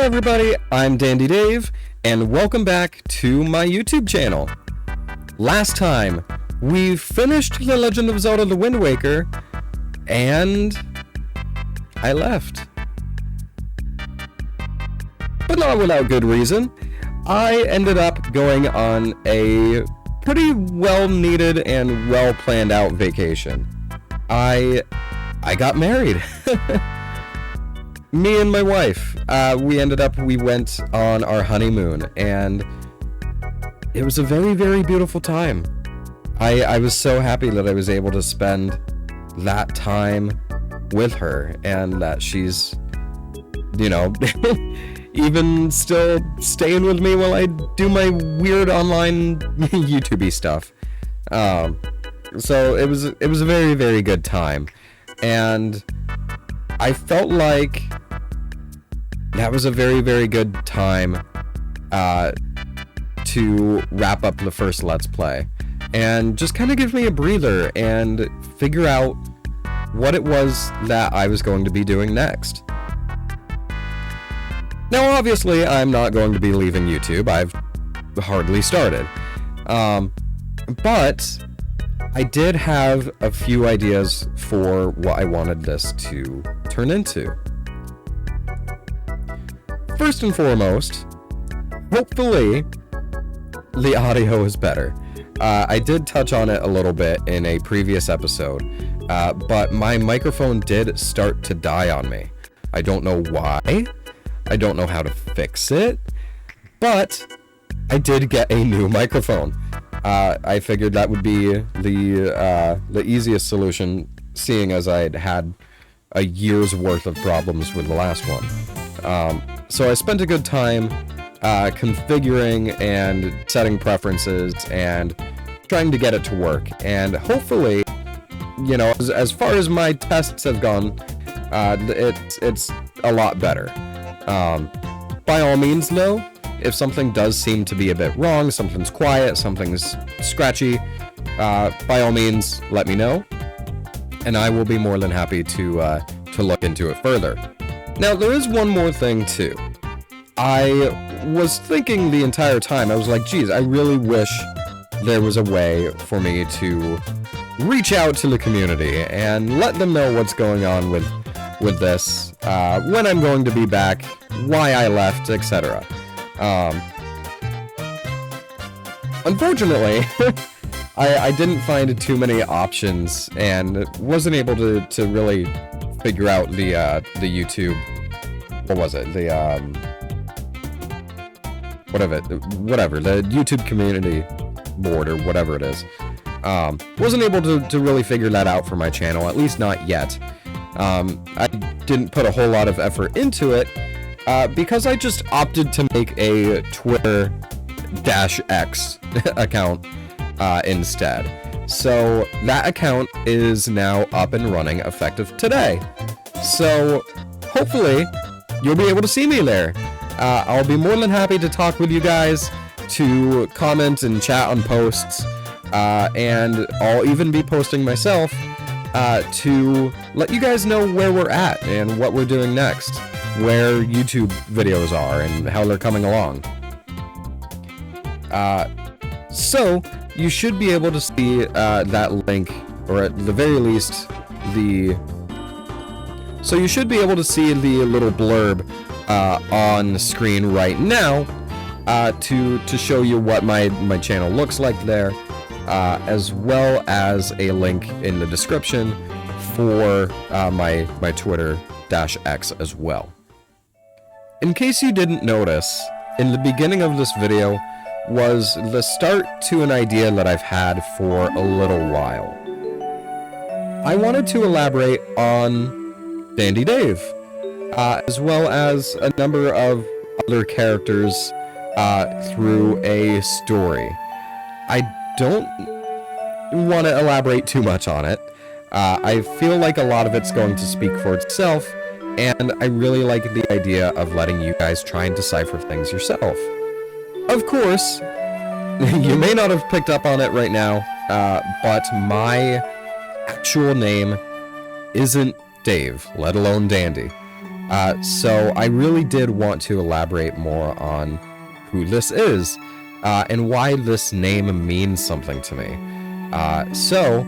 everybody, I'm DandyTDave, and welcome back to my YouTube channel. Last time, we finished The Legend of Zelda: The Wind Waker, and I left. But not without good reason. I ended up going on a pretty well-needed and well-planned-out vacation. I got married. Me and my wife, we went on our honeymoon, and it was a very, very beautiful time. I was so happy that I was able to spend that time with her, and that she's, even still staying with me while I do my weird online YouTube-y stuff. So it was a very, very good time, and I felt like that was a very, very good time to wrap up the first Let's Play and just kind of give me a breather and figure out what it was that I was going to be doing next. Now, obviously, I'm not going to be leaving YouTube. I've hardly started. But I did have a few ideas for what I wanted this to turn into. First and foremost, hopefully, the audio is better. I did touch on it a little bit in a previous episode, but my microphone did start to die on me. I don't know why. I don't know how to fix it, but I did get a new microphone. I figured that would be the easiest solution, seeing as I'd had a year's worth of problems with the last one. So I spent a good time configuring and setting preferences and trying to get it to work. And hopefully, as far as my tests have gone, it's a lot better. By all means, though, if something does seem to be a bit wrong, something's quiet, something's scratchy, by all means, let me know, and I will be more than happy to look into it further. Now, there is one more thing, too. I was thinking the entire time, I was like, geez, I really wish there was a way for me to reach out to the community and let them know what's going on with this, when I'm going to be back, why I left, etc. Unfortunately, I didn't find too many options and wasn't able to really figure out the YouTube, what was it, the YouTube community board or whatever it is. Wasn't able to really figure that out for my channel, at least not yet. I didn't put a whole lot of effort into it, because I just opted to make a Twitter-X account instead. So that account is now up and running effective today. So hopefully you'll be able to see me there. I'll be more than happy to talk with you guys, to comment and chat on posts, and I'll even be posting myself to let you guys know where we're at and what we're doing next, where YouTube videos are and how they're coming along. So you should be able to see that link, or at the very least, so you should be able to see the little blurb on the screen right now, to show you what my channel looks like there, as well as a link in the description for my Twitter-X as well. In case you didn't notice, in the beginning of this video was the start to an idea that I've had for a little while. I wanted to elaborate on DandyTDave, as well as a number of other characters through a story. I don't want to elaborate too much on it. I feel like a lot of it's going to speak for itself, and I really like the idea of letting you guys try and decipher things yourself. Of course, you may not have picked up on it right now, but my actual name isn't Dave, let alone Dandy. So I really did want to elaborate more on who this is and why this name means something to me. So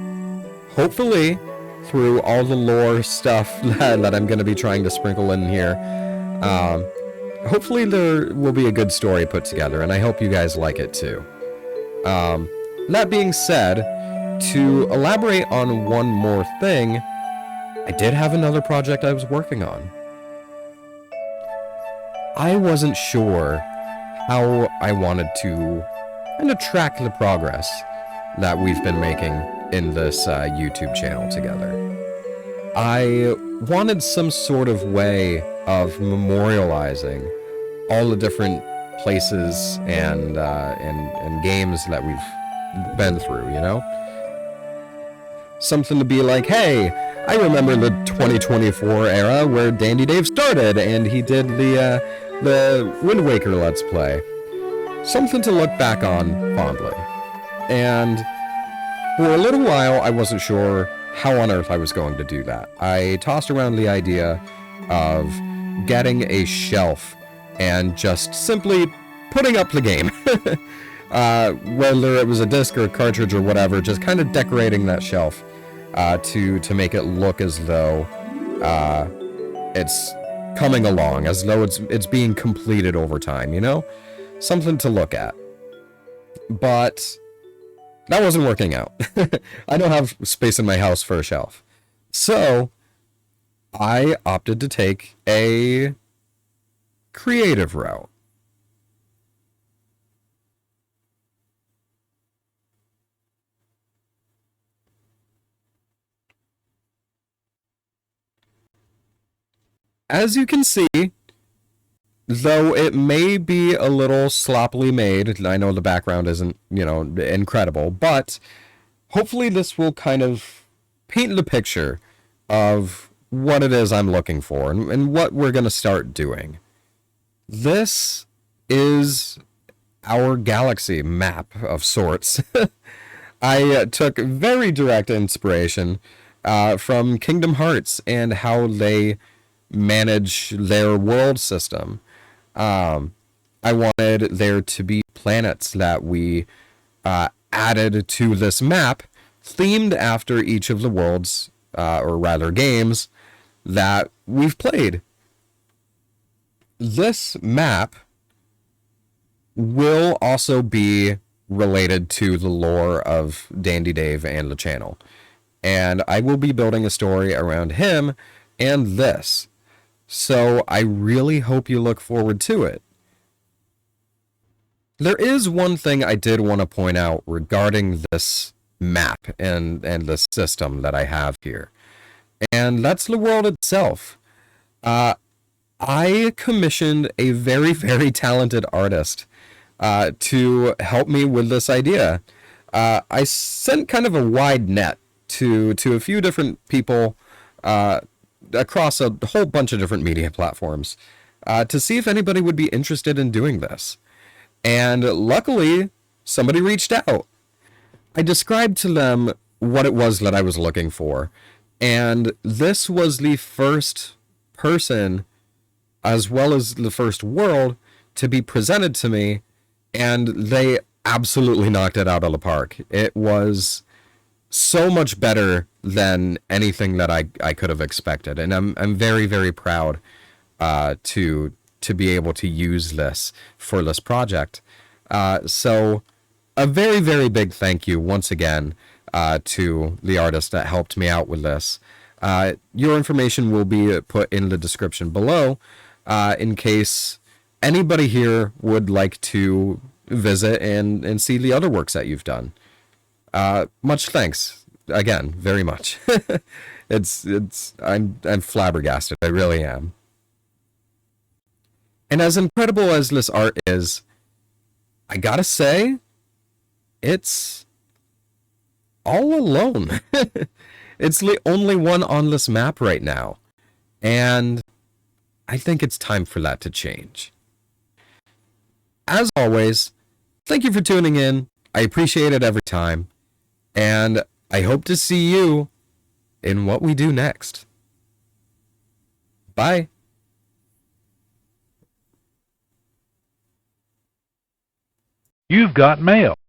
hopefully, through all the lore stuff that I'm going to be trying to sprinkle in here, hopefully there will be a good story put together, and I hope you guys like it too. That being said, to elaborate on one more thing, I did have another project I was working on. I wasn't sure how I wanted to kind of track the progress that we've been making in this YouTube channel together. I wanted some sort of way of memorializing all the different places and games that we've been through, you know? Something to be like, hey, I remember the 2024 era where DandyTDave started and he did the Wind Waker Let's Play. Something to look back on fondly. And for a little while, I wasn't sure how on earth I was going to do that. I tossed around the idea of getting a shelf and just simply putting up the game. Whether it was a disc or a cartridge or whatever, just kind of decorating that shelf to make it look as though it's coming along, as though it's being completed over time, you know? Something to look at. But that wasn't working out. I don't have space in my house for a shelf. So I opted to take a creative route. As you can see, though it may be a little sloppily made, I know the background isn't, you know, incredible, but hopefully this will kind of paint the picture of what it is I'm looking for and what we're going to start doing. This is our galaxy map of sorts. I took very direct inspiration from Kingdom Hearts and how they manage their world system. I wanted there to be planets that we added to this map, themed after each of the worlds, or rather games, that we've played. This map will also be related to the lore of DandyTDave and the channel. And I will be building a story around him and this. So I really hope you look forward to it. There is one thing I did want to point out regarding this map and the system that I have here. And that's the world itself. I commissioned a very, very talented artist to help me with this idea. I sent kind of a wide net to a few different people across a whole bunch of different media platforms to see if anybody would be interested in doing this. And luckily, somebody reached out. I described to them what it was that I was looking for, and this was the first person, as well as the first world, to be presented to me, and they absolutely knocked it out of the park. It was so much better than anything that I could have expected, and I'm very, very proud to be able to use this for this project. So a very, very big thank you once again to the artist that helped me out with this. Your information will be put in the description below in case anybody here would like to visit and see the other works that you've done. Much thanks again, very much. I'm flabbergasted. I really am. And as incredible as this art is, I gotta say, it's all alone. It's the only one on this map right now. And I think it's time for that to change. As always, thank you for tuning in. I appreciate it every time. And I hope to see you in what we do next. Bye. You've got mail.